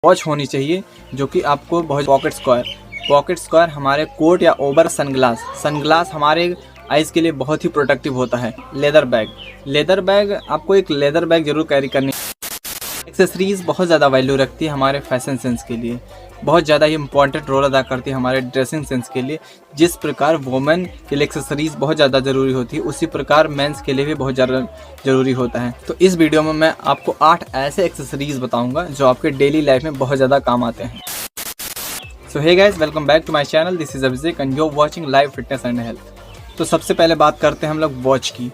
Watch होनी चाहिए जो कि आपको बहुत पॉकेट स्क्वायर हमारे कोट या ओवर सनग्लास हमारे आइज़ के लिए बहुत ही प्रोटेक्टिव होता है। लेदर बैग आपको एक लेदर बैग जरूर कैरी करनी। एक्सेसरीज़ बहुत ज़्यादा वैल्यू रखती है हमारे फैशन सेंस के लिए, बहुत ज़्यादा ही इंपॉर्टेंट रोल अदा करती है हमारे ड्रेसिंग सेंस के लिए। जिस प्रकार वुमेन के लिए एक्सेसरीज़ बहुत ज़्यादा ज़रूरी होती है, उसी प्रकार मेंस के लिए भी बहुत ज़्यादा ज़रूरी होता है। तो इस वीडियो में मैं आपको 8 ऐसे एक्सेसरीज़ बताऊंगा जो आपके डेली लाइफ में बहुत ज़्यादा काम आते हैं। So hey guys, welcome back to my channel. This is Abhishek and you are watching live fitness and health. तो सबसे पहले बात करते हैं हम लोग वॉच की।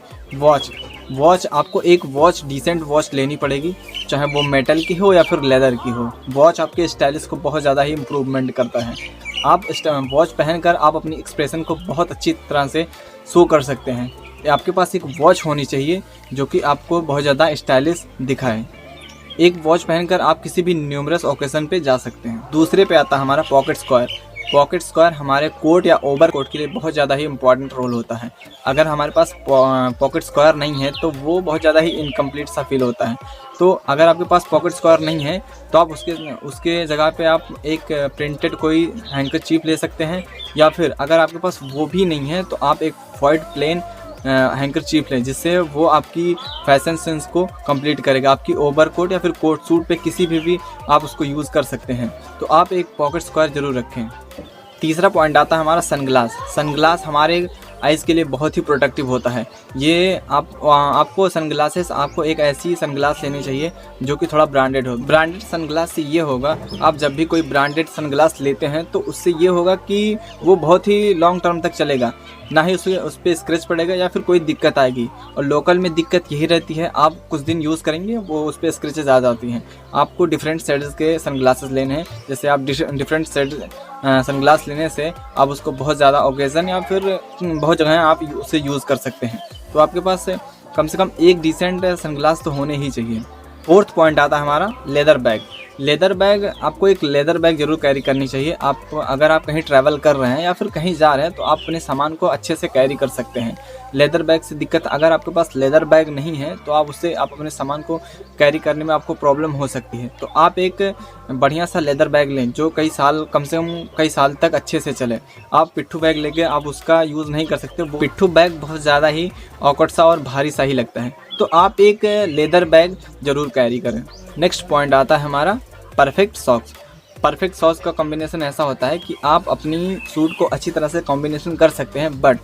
वॉच आपको एक डिसेंट वॉच लेनी पड़ेगी, चाहे वो मेटल की हो या फिर लेदर की हो। वॉच आपके स्टाइलिश को बहुत ज़्यादा ही इम्प्रूवमेंट करता है। आप वॉच पहनकर आप अपनी एक्सप्रेशन को बहुत अच्छी तरह से शो कर सकते हैं। आपके पास एक वॉच होनी चाहिए जो कि आपको बहुत ज़्यादा स्टाइलिश दिखाए। एक वॉच पहनकर आप किसी भी न्यूमरस ओकेजन पे जा सकते हैं। दूसरे पे आता है हमारा पॉकेट स्क्वायर हमारे कोट या ओवर कोट के लिए बहुत ज़्यादा ही इंपॉर्टेंट रोल होता है। अगर हमारे पास पॉकेट स्क्वायर नहीं है तो वो बहुत ज़्यादा ही इनकम्प्लीट सा फील होता है। तो अगर आपके पास पॉकेट स्क्वायर नहीं है तो आप उसके जगह पे आप एक प्रिंटेड कोई हैंकरचीफ ले सकते हैं, या फिर अगर आपके पास वो भी नहीं है तो आप एक वाइट प्लेन हैंकरचीफ लें, जिससे वो आपकी फैशन सेंस को कंप्लीट करेगा। आपकी ओवर कोट या फिर कोट सूट पे किसी भी आप उसको यूज़ कर सकते हैं। तो आप एक पॉकेट स्क्वायर ज़रूर रखें। तीसरा पॉइंट आता है हमारा सनग्लास हमारे आइज़ के लिए बहुत ही प्रोटेक्टिव होता है। ये आपको सनग्लासेस आपको एक ऐसी सनग्लास लेनी चाहिए जो कि थोड़ा ब्रांडेड हो। ब्रांडेड सनग्लास से ये होगा, आप जब भी कोई ब्रांडेड सनग्लास लेते हैं तो उससे ये होगा कि वो बहुत ही लॉन्ग टर्म तक चलेगा, ना ही उस पर स्क्रैच पड़ेगा या फिर कोई दिक्कत आएगी। और लोकल में दिक्कत यही रहती है, आप कुछ दिन यूज़ करेंगे वो उस पर स्क्रैचेज आ जाती हैं। आपको डिफरेंट शेड्स के सनग्लासेस लेने हैं। जैसे आप डिफरेंट शेड सनग्लास लेने से आप उसको बहुत ज़्यादा ओकेजन या फिर बहुत जगह आप उसे यूज़ कर सकते हैं। तो आपके पास कम से कम एक डिसेंट सनग्लास तो होने ही चाहिए। फोर्थ पॉइंट आता है हमारा लेदर बैग आपको एक लेदर बैग जरूर कैरी करनी चाहिए। अगर आप कहीं ट्रैवल कर रहे हैं या फिर कहीं जा रहे हैं तो आप अपने सामान को अच्छे से कैरी कर सकते हैं। लेदर बैग से दिक्कत, अगर आपके पास लेदर बैग नहीं है तो आप अपने सामान को कैरी करने में आपको प्रॉब्लम हो सकती है। तो आप एक बढ़िया सा लेदर बैग लें जो कम से कम कई साल तक अच्छे से चले। आप पिट्ठू बैग लेके आप उसका यूज़ नहीं कर सकते। पिट्ठू बैग बहुत ज़्यादा ही ऑकवर्ड सा और भारी सा ही लगता है। तो आप एक लेदर बैग जरूर कैरी करें। नेक्स्ट पॉइंट आता है हमारा परफेक्ट सॉक्स का कॉम्बिनेशन ऐसा होता है कि आप अपनी सूट को अच्छी तरह से कॉम्बिनेशन कर सकते हैं, बट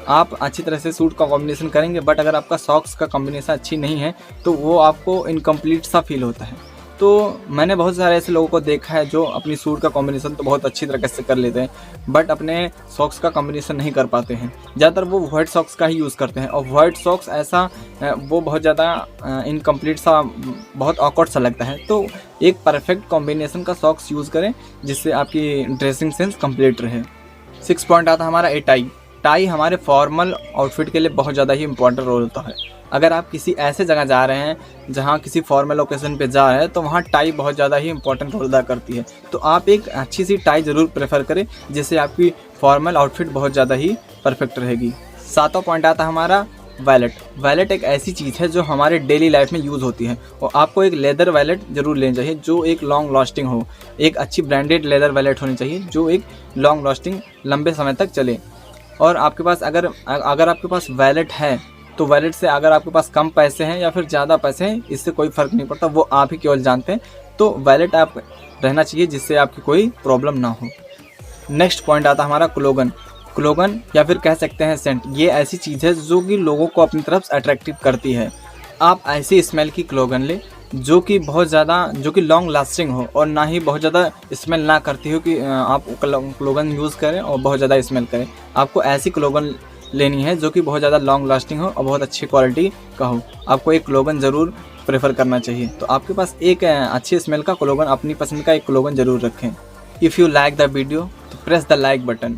आप अच्छी तरह से सूट का कॉम्बिनेशन करेंगे, बट अगर आपका सॉक्स का कॉम्बिनेशन अच्छी नहीं है तो वो आपको इनकम्प्लीट सा फील होता है। तो मैंने बहुत सारे ऐसे लोगों को देखा है जो अपनी सूट का कॉम्बिनेशन तो बहुत अच्छी तरीके से कर लेते हैं, बट अपने सॉक्स का कॉम्बिनेशन नहीं कर पाते हैं। ज़्यादातर वो वाइट सॉक्स का ही यूज़ करते हैं, और वाइट सॉक्स ऐसा वो बहुत ज़्यादा इनकम्प्लीट सा, बहुत ऑकवर्ड सा लगता है। तो एक परफेक्ट कॉम्बिनेशन का सॉक्स यूज़ करें जिससे आपकी ड्रेसिंग सेंस कंप्लीट रहे। 6 पॉइंट आता है हमारा टाई हमारे फॉर्मल आउटफिट के लिए बहुत ज़्यादा ही इंपॉर्टेंट रोल होता है। अगर आप किसी ऐसे जगह जा रहे हैं जहाँ किसी फॉर्मल ओकेजन पे जा रहे हैं तो वहाँ टाई बहुत ज़्यादा ही इंपॉर्टेंट रोल अदा करती है। तो आप एक अच्छी सी टाई ज़रूर प्रेफर करें जिससे आपकी फॉर्मल आउटफिट बहुत ज़्यादा ही परफेक्ट रहेगी। 7वां पॉइंट आता है हमारा वैलेट एक ऐसी चीज़ है जो हमारे डेली लाइफ में यूज़ होती है, और आपको एक लेदर वैलेट जरूर लेनी चाहिए जो एक लॉन्ग लास्टिंग हो। एक अच्छी ब्रांडेड लेदर वैलेट होनी चाहिए जो एक लॉन्ग लास्टिंग लंबे समय तक चले। और आपके पास अगर आपके पास वैलेट है तो वैलेट से अगर आपके पास कम पैसे हैं या फिर ज़्यादा पैसे हैं, इससे कोई फ़र्क नहीं पड़ता, वो आप ही केवल जानते हैं। तो वैलेट आप रहना चाहिए जिससे आपकी कोई प्रॉब्लम ना हो। नेक्स्ट पॉइंट आता है हमारा क्लोगन या फिर कह सकते हैं सेंट। ये ऐसी चीज़ है जो कि लोगों को अपनी तरफ अट्रैक्टिव करती है। आप ऐसी स्मेल की क्लोगन ले जो कि लॉन्ग लास्टिंग हो और ना ही बहुत ज़्यादा स्मेल ना करती हो कि आप क्लोगन यूज़ करें और बहुत ज़्यादा स्मेल करें। आपको ऐसी क्लोगन लेनी है जो कि बहुत ज़्यादा लॉन्ग लास्टिंग हो और बहुत अच्छी क्वालिटी का हो। आपको एक क्लोगन ज़रूर प्रेफर करना चाहिए। तो आपके पास एक अच्छी स्मेल का क्लोगन, अपनी पसंद का एक क्लोगन ज़रूर रखें। If you like the video तो प्रेस द लाइक बटन।